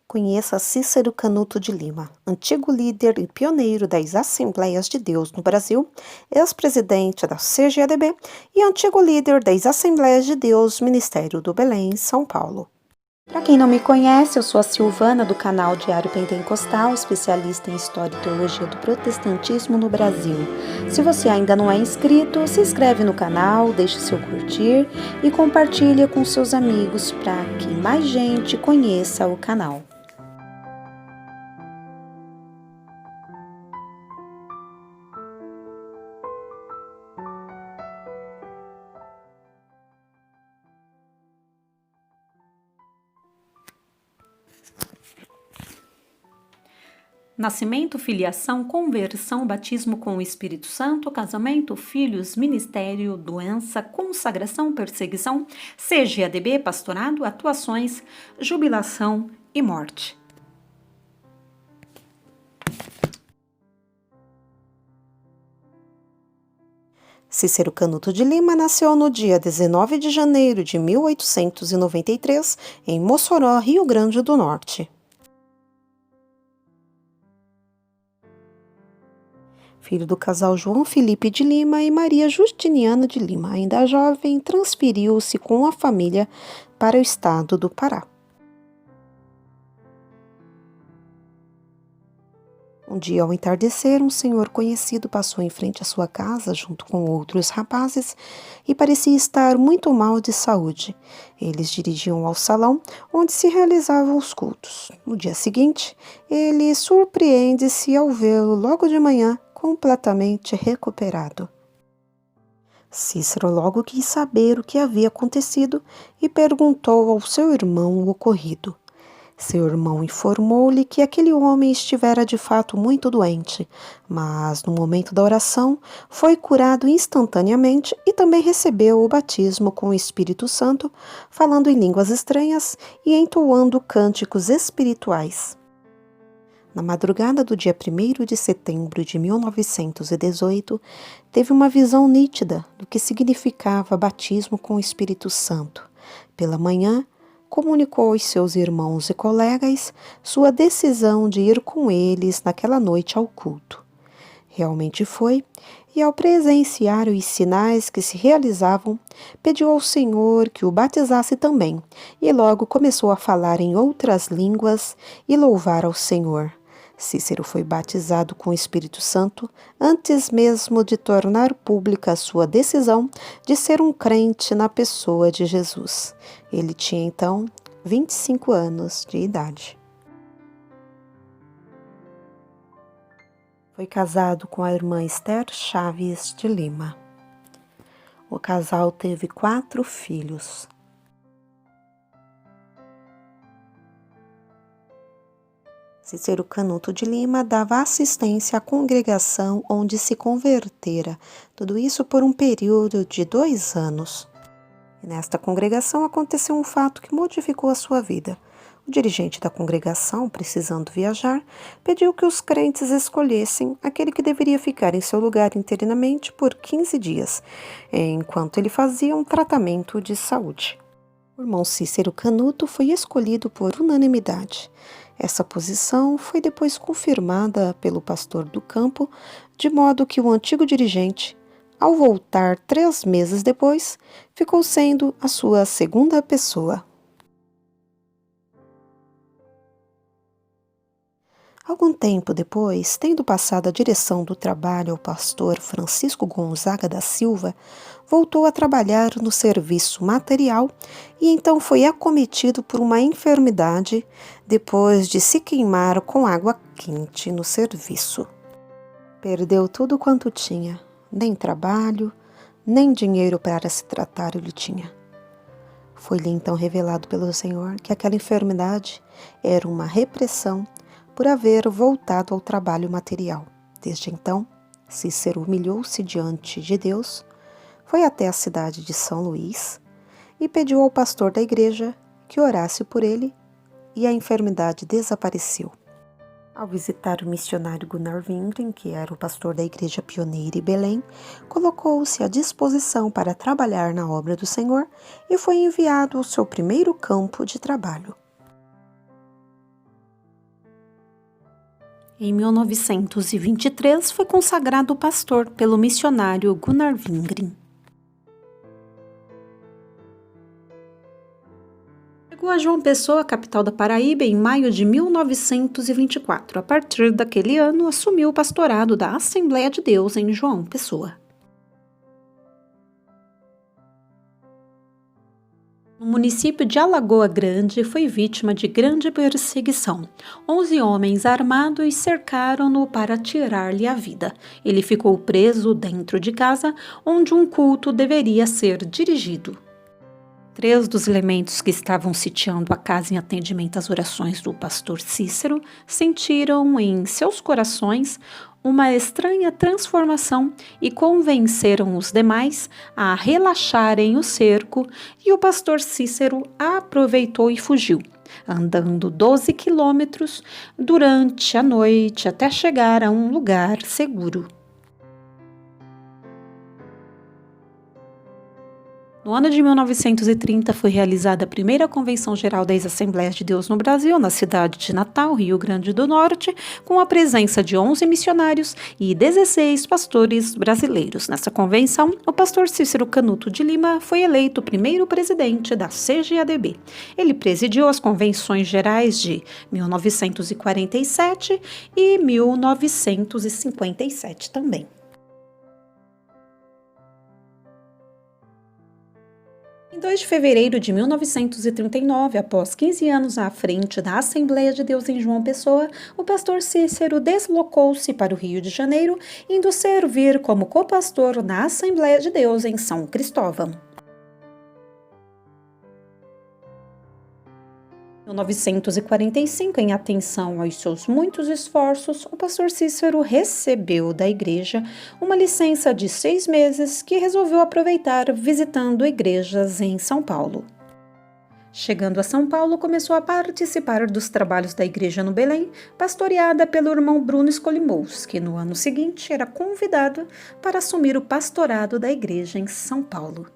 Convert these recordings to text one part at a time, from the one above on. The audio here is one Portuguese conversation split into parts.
Conheça Cícero Canuto de Lima, antigo líder e pioneiro das Assembleias de Deus no Brasil, ex-presidente da CGADB e antigo líder das Assembleias de Deus Ministério do Belém, São Paulo. Para quem não me conhece, eu sou a Silvana do canal Diário Pentecostal, especialista em História e Teologia do Protestantismo no Brasil. Se você ainda não é inscrito, se inscreve no canal, deixe seu curtir e compartilhe com seus amigos para que mais gente conheça o canal. Nascimento, filiação, conversão, batismo com o Espírito Santo, casamento, filhos, ministério, doença, consagração, perseguição, CGADB, pastorado, atuações, jubilação e morte. Cícero Canuto de Lima nasceu no dia 19 de janeiro de 1893, em Mossoró, Rio Grande do Norte. Filho do casal João Felipe de Lima e Maria Justiniana de Lima, ainda jovem, transferiu-se com a família para o estado do Pará. Um dia, ao entardecer, um senhor conhecido passou em frente à sua casa junto com outros rapazes e parecia estar muito mal de saúde. Eles dirigiam ao salão onde se realizavam os cultos. No dia seguinte, ele surpreende-se ao vê-lo logo de manhã completamente recuperado. Cícero logo quis saber o que havia acontecido e perguntou ao seu irmão o ocorrido. Seu irmão informou-lhe que aquele homem estivera de fato muito doente, mas no momento da oração foi curado instantaneamente e também recebeu o batismo com o Espírito Santo, falando em línguas estranhas e entoando cânticos espirituais. Na madrugada do dia 1º de setembro de 1918, teve uma visão nítida do que significava batismo com o Espírito Santo. Pela manhã, comunicou aos seus irmãos e colegas sua decisão de ir com eles naquela noite ao culto. Realmente foi, e ao presenciar os sinais que se realizavam, pediu ao Senhor que o batizasse também, e logo começou a falar em outras línguas e louvar ao Senhor. Cícero foi batizado com o Espírito Santo antes mesmo de tornar pública a sua decisão de ser um crente na pessoa de Jesus. Ele tinha então 25 anos de idade. Foi casado com a irmã Esther Chaves de Lima. O casal teve 4 filhos. Cícero Canuto de Lima dava assistência à congregação onde se convertera, tudo isso por um período de 2 anos. E nesta congregação aconteceu um fato que modificou a sua vida. O dirigente da congregação, precisando viajar, pediu que os crentes escolhessem aquele que deveria ficar em seu lugar interinamente por 15 dias, enquanto ele fazia um tratamento de saúde. O irmão Cícero Canuto foi escolhido por unanimidade. Essa posição foi depois confirmada pelo pastor do campo, de modo que o antigo dirigente, ao voltar 3 meses depois, ficou sendo a sua segunda pessoa. Algum tempo depois, tendo passado a direção do trabalho ao pastor Francisco Gonzaga da Silva, voltou a trabalhar no serviço material e então foi acometido por uma enfermidade depois de se queimar com água quente no serviço. Perdeu tudo quanto tinha, nem trabalho, nem dinheiro para se tratar ele tinha. Foi-lhe então revelado pelo Senhor que aquela enfermidade era uma repressão por haver voltado ao trabalho material. Desde então, Cícero humilhou-se diante de Deus, foi até a cidade de São Luís e pediu ao pastor da igreja que orasse por ele, e a enfermidade desapareceu. Ao visitar o missionário Gunnar Wingren, que era o pastor da igreja pioneira em Belém, colocou-se à disposição para trabalhar na obra do Senhor e foi enviado ao seu primeiro campo de trabalho. Em 1923, foi consagrado pastor pelo missionário Gunnar Wingren. Chegou a João Pessoa, capital da Paraíba, em maio de 1924. A partir daquele ano, assumiu o pastorado da Assembleia de Deus em João Pessoa. No município de Alagoa Grande, foi vítima de grande perseguição. 11 homens armados cercaram-no para tirar-lhe a vida. Ele ficou preso dentro de casa, onde um culto deveria ser dirigido. 3 dos elementos que estavam sitiando a casa em atendimento às orações do pastor Cícero sentiram em seus corações uma estranha transformação e convenceram os demais a relaxarem o cerco, e o pastor Cícero aproveitou e fugiu, andando 12 quilômetros durante a noite até chegar a um lugar seguro. No ano de 1930 foi realizada a primeira Convenção Geral das Assembleias de Deus no Brasil, na cidade de Natal, Rio Grande do Norte, com a presença de 11 missionários e 16 pastores brasileiros. Nessa convenção, o pastor Cícero Canuto de Lima foi eleito o primeiro presidente da CGADB. Ele presidiu as convenções gerais de 1947 e 1957 também. Em 2 de fevereiro de 1939, após 15 anos à frente da Assembleia de Deus em João Pessoa, o pastor Cícero deslocou-se para o Rio de Janeiro, indo servir como copastor na Assembleia de Deus em São Cristóvão. Em 1945, em atenção aos seus muitos esforços, o pastor Cícero recebeu da igreja uma licença de 6 meses que resolveu aproveitar visitando igrejas em São Paulo. Chegando a São Paulo, começou a participar dos trabalhos da igreja no Belém, pastoreada pelo irmão Bruno Skolimous, que no ano seguinte era convidado para assumir o pastorado da igreja em São Paulo.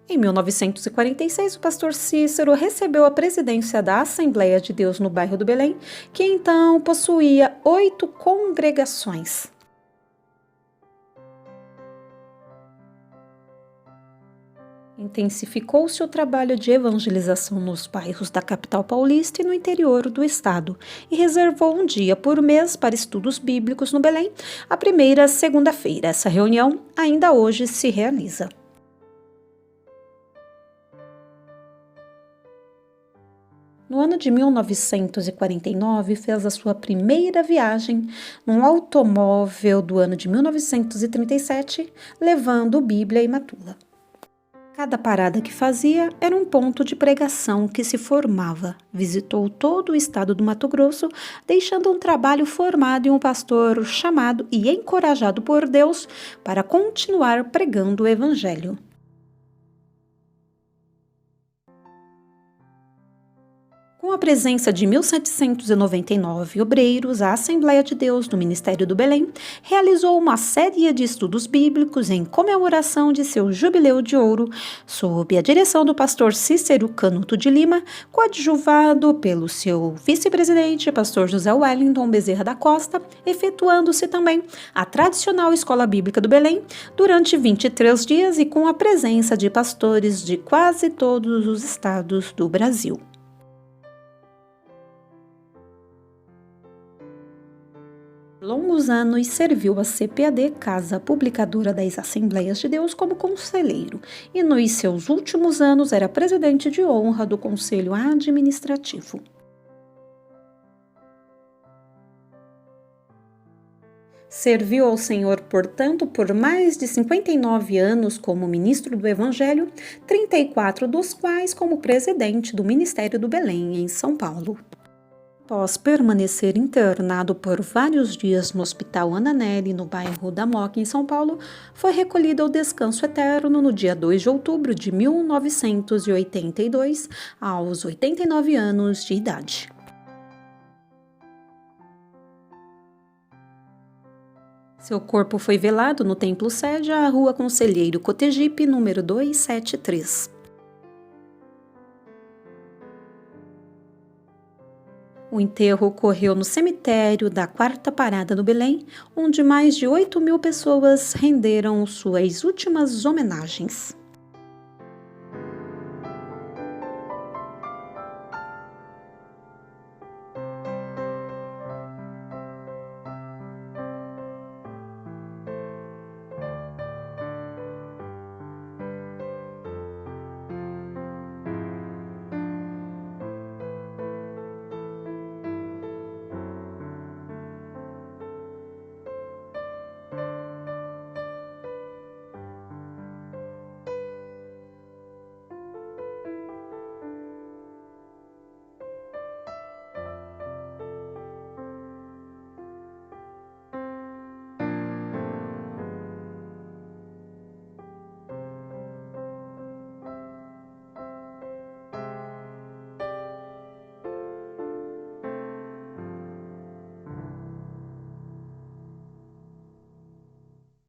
Em 1946, o pastor Cícero recebeu a presidência da Assembleia de Deus no bairro do Belém, que então possuía 8 congregações. Intensificou-se o trabalho de evangelização nos bairros da capital paulista e no interior do estado, e reservou um dia por mês para estudos bíblicos no Belém, a primeira segunda-feira. Essa reunião ainda hoje se realiza. No ano de 1949, fez a sua primeira viagem num automóvel do ano de 1937, levando Bíblia e Matula. Cada parada que fazia era um ponto de pregação que se formava. Visitou todo o estado do Mato Grosso, deixando um trabalho formado em um pastor chamado e encorajado por Deus para continuar pregando o Evangelho. Com a presença de 1.799 obreiros, a Assembleia de Deus do Ministério do Belém realizou uma série de estudos bíblicos em comemoração de seu Jubileu de Ouro, sob a direção do pastor Cícero Canuto de Lima, coadjuvado pelo seu vice-presidente, pastor José Wellington Bezerra da Costa, efetuando-se também a tradicional Escola Bíblica do Belém durante 23 dias e com a presença de pastores de quase todos os estados do Brasil. Longos anos serviu a CPAD, Casa Publicadora das Assembleias de Deus, como conselheiro, e nos seus últimos anos era presidente de honra do Conselho Administrativo. Serviu ao Senhor, portanto, por mais de 59 anos como ministro do Evangelho, 34 dos quais como presidente do Ministério do Belém, em São Paulo. Após permanecer internado por vários dias no Hospital Ana Nery, no bairro da Moca, em São Paulo, foi recolhido ao descanso eterno no dia 2 de outubro de 1982, aos 89 anos de idade. Seu corpo foi velado no templo sede à Rua Conselheiro Cotegipe, número 273. O enterro ocorreu no cemitério da Quarta Parada do Belém, onde mais de 8.000 pessoas renderam suas últimas homenagens.